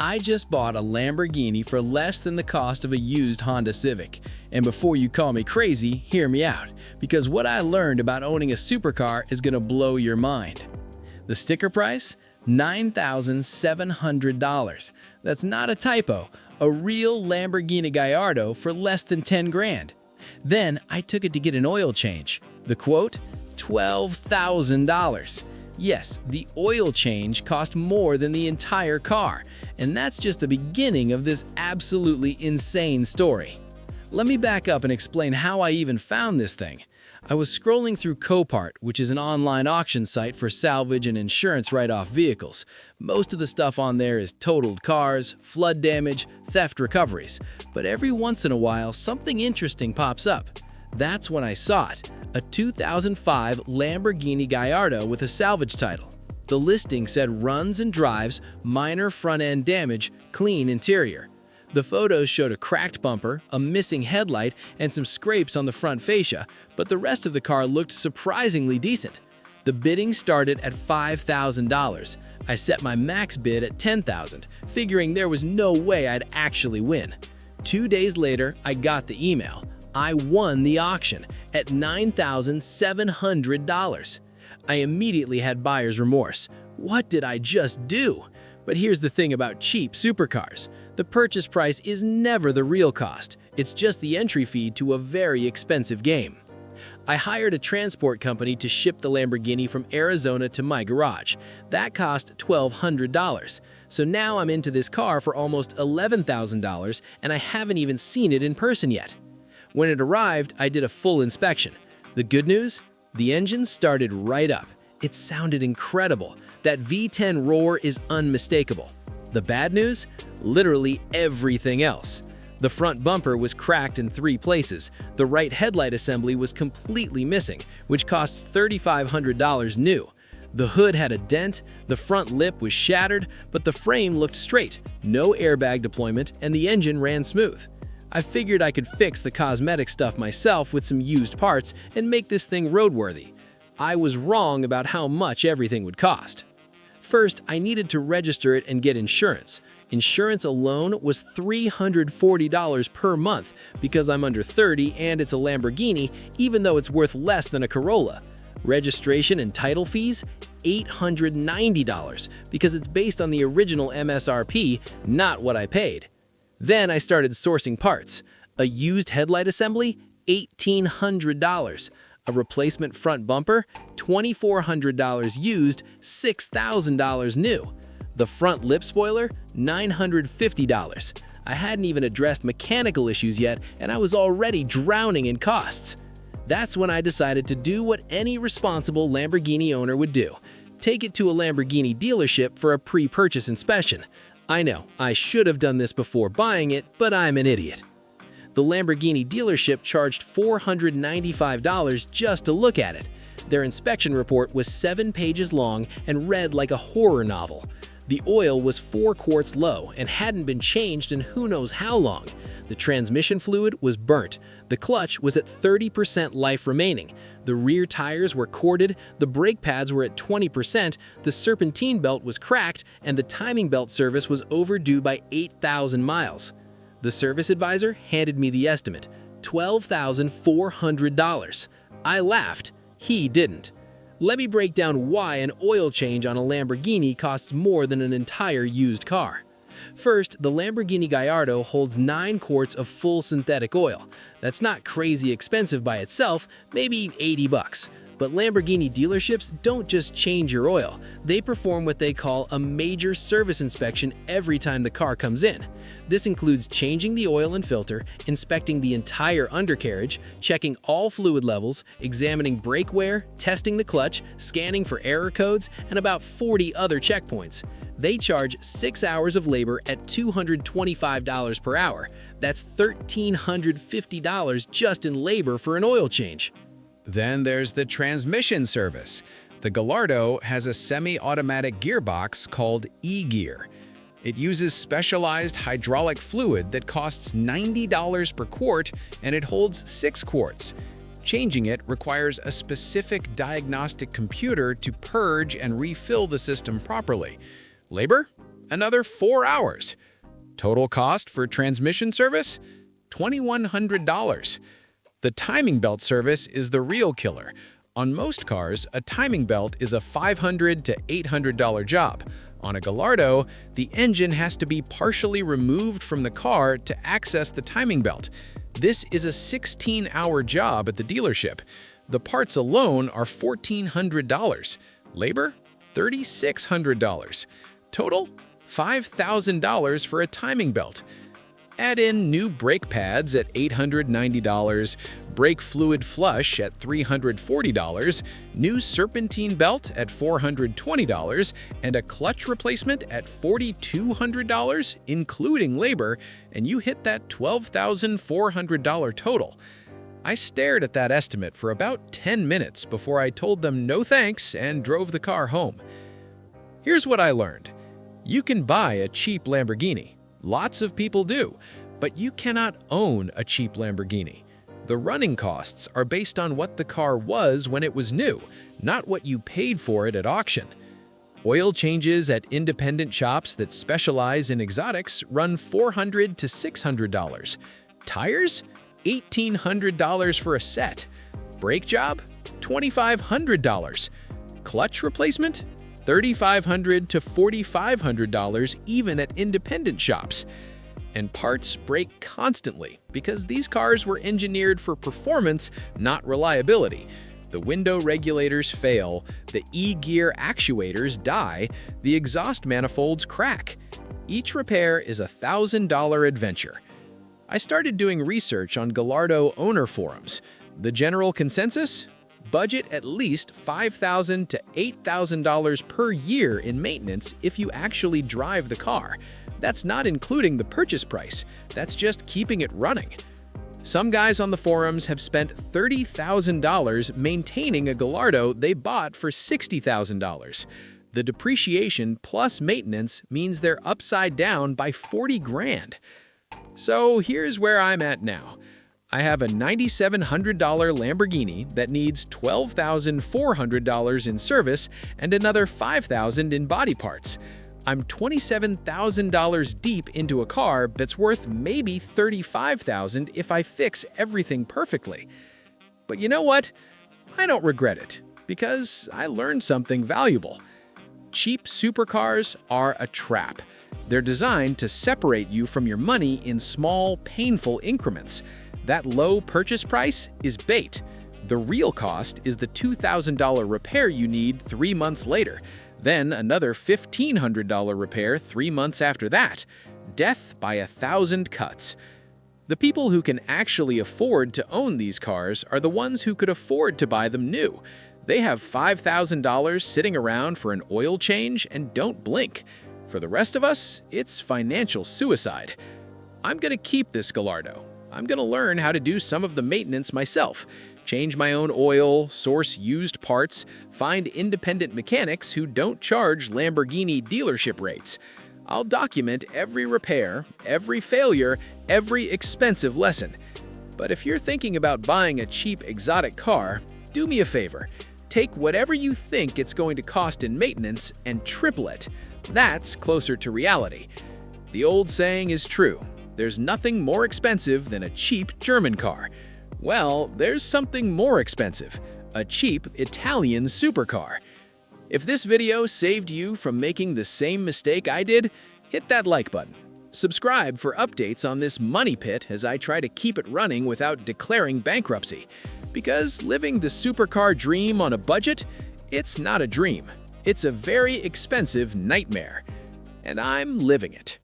I just bought a Lamborghini for less than the cost of a used Honda Civic. And before you call me crazy, hear me out, because what I learned about owning a supercar is gonna blow your mind. The sticker price? $9,700. That's not a typo, a real Lamborghini Gallardo for less than 10 grand. Then I took it to get an oil change. The quote? $12,000. Yes, the oil change cost more than the entire car, and that's just the beginning of this absolutely insane story. Let me back up and explain how I even found this thing. I was scrolling through Copart, which is an online auction site for salvage and insurance write-off vehicles. Most of the stuff on there is totaled cars, flood damage, theft recoveries, but every once in a while something interesting pops up. That's when I saw it. A 2005 Lamborghini Gallardo with a salvage title. The listing said runs and drives, minor front-end damage, clean interior. The photos showed a cracked bumper, a missing headlight, and some scrapes on the front fascia, but the rest of the car looked surprisingly decent. The bidding started at $5,000. I set my max bid at $10,000, figuring there was no way I'd actually win. 2 days later, I got the email. I won the auction at $9,700. I immediately had buyer's remorse. What did I just do? But here's the thing about cheap supercars. The purchase price is never the real cost. It's just the entry fee to a very expensive game. I hired a transport company to ship the Lamborghini from Arizona to my garage. That cost $1,200. So now I'm into this car for almost $11,000, and I haven't even seen it in person yet. When it arrived, I did a full inspection. The good news? The engine started right up. It sounded incredible. That V10 roar is unmistakable. The bad news? Literally everything else. The front bumper was cracked in 3 places. The right headlight assembly was completely missing, which cost $3,500 new. The hood had a dent, the front lip was shattered, but the frame looked straight, no airbag deployment, and the engine ran smooth. I figured I could fix the cosmetic stuff myself with some used parts and make this thing roadworthy. I was wrong about how much everything would cost. First, I needed to register it and get insurance. Insurance alone was $340 per month because I'm under 30 and it's a Lamborghini, even though it's worth less than a Corolla. Registration and title fees? $890 because it's based on the original MSRP, not what I paid. Then I started sourcing parts. A used headlight assembly? $1,800. A replacement front bumper? $2,400 used, $6,000 new. The front lip spoiler? $950. I hadn't even addressed mechanical issues yet, and I was already drowning in costs. That's when I decided to do what any responsible Lamborghini owner would do. Take it to a Lamborghini dealership for a pre-purchase inspection. I know, I should have done this before buying it, but I'm an idiot. The Lamborghini dealership charged $495 just to look at it. Their inspection report was 7 pages long and read like a horror novel. The oil was 4 quarts low and hadn't been changed in who knows how long. The transmission fluid was burnt. The clutch was at 30% life remaining. The rear tires were corded, the brake pads were at 20%, the serpentine belt was cracked, and the timing belt service was overdue by 8,000 miles. The service advisor handed me the estimate, $12,400. I laughed. He didn't. Let me break down why an oil change on a Lamborghini costs more than an entire used car. First, the Lamborghini Gallardo holds 9 quarts of full synthetic oil. That's not crazy expensive by itself, maybe $80. But Lamborghini dealerships don't just change your oil. They perform what they call a major service inspection every time the car comes in. This includes changing the oil and filter, inspecting the entire undercarriage, checking all fluid levels, examining brake wear, testing the clutch, scanning for error codes, and about 40 other checkpoints. They charge 6 hours of labor at $225 per hour. That's $1,350 just in labor for an oil change. Then there's the transmission service. The Gallardo has a semi-automatic gearbox called e-gear. It uses specialized hydraulic fluid that costs $90 per quart, and it holds 6 quarts. Changing it requires a specific diagnostic computer to purge and refill the system properly. Labor? another 4 hours. Total cost for transmission service? $2,100. The timing belt service is the real killer. On most cars, a timing belt is a $500 to $800 job. On a Gallardo, the engine has to be partially removed from the car to access the timing belt. This is a 16-hour job at the dealership. The parts alone are $1,400. Labor? $3,600. Total? $5,000 for a timing belt. Add in new brake pads at $890, brake fluid flush at $340, new serpentine belt at $420, and a clutch replacement at $4,200, including labor, and you hit that $12,400 total. I stared at that estimate for about 10 minutes before I told them no thanks and drove the car home. Here's what I learned. You can buy a cheap Lamborghini. Lots of people do, but you cannot own a cheap Lamborghini. The running costs are based on what the car was when it was new, not what you paid for it at auction. Oil changes at independent shops that specialize in exotics run $400 to $600. Tires? $1,800 for a set. Brake job? $2,500. Clutch replacement? $3,500 to $4,500 even at independent shops. And parts break constantly because these cars were engineered for performance, not reliability. The window regulators fail, the E-gear actuators die, the exhaust manifolds crack. Each repair is a $1,000 adventure. I started doing research on Gallardo owner forums. The general consensus? Budget at least $5,000 to $8,000 per year in maintenance if you actually drive the car. That's not including the purchase price, that's just keeping it running. Some guys on the forums have spent $30,000 maintaining a Gallardo they bought for $60,000. The depreciation plus maintenance means they're upside down by 40 grand. So here's where I'm at now. I have a $9,700 Lamborghini that needs $12,400 in service and another $5,000 in body parts. I'm $27,000 deep into a car that's worth maybe $35,000 if I fix everything perfectly. But you know what? I don't regret it, because I learned something valuable. Cheap supercars are a trap. They're designed to separate you from your money in small, painful increments. That low purchase price is bait. The real cost is the $2,000 repair you need 3 months later, then another $1,500 repair 3 months after that. Death by 1,000 cuts. The people who can actually afford to own these cars are the ones who could afford to buy them new. They have $5,000 sitting around for an oil change and don't blink. For the rest of us, it's financial suicide. I'm gonna keep this Gallardo. I'm gonna learn how to do some of the maintenance myself, change my own oil, source used parts, find independent mechanics who don't charge Lamborghini dealership rates. I'll document every repair, every failure, every expensive lesson. But if you're thinking about buying a cheap exotic car, do me a favor. Take whatever you think it's going to cost in maintenance and triple it. That's closer to reality. The old saying is true. There's nothing more expensive than a cheap German car. Well, there's something more expensive, a cheap Italian supercar. If this video saved you from making the same mistake I did, hit that like button. Subscribe for updates on this money pit as I try to keep it running without declaring bankruptcy. Because living the supercar dream on a budget, it's not a dream. It's a very expensive nightmare. And I'm living it.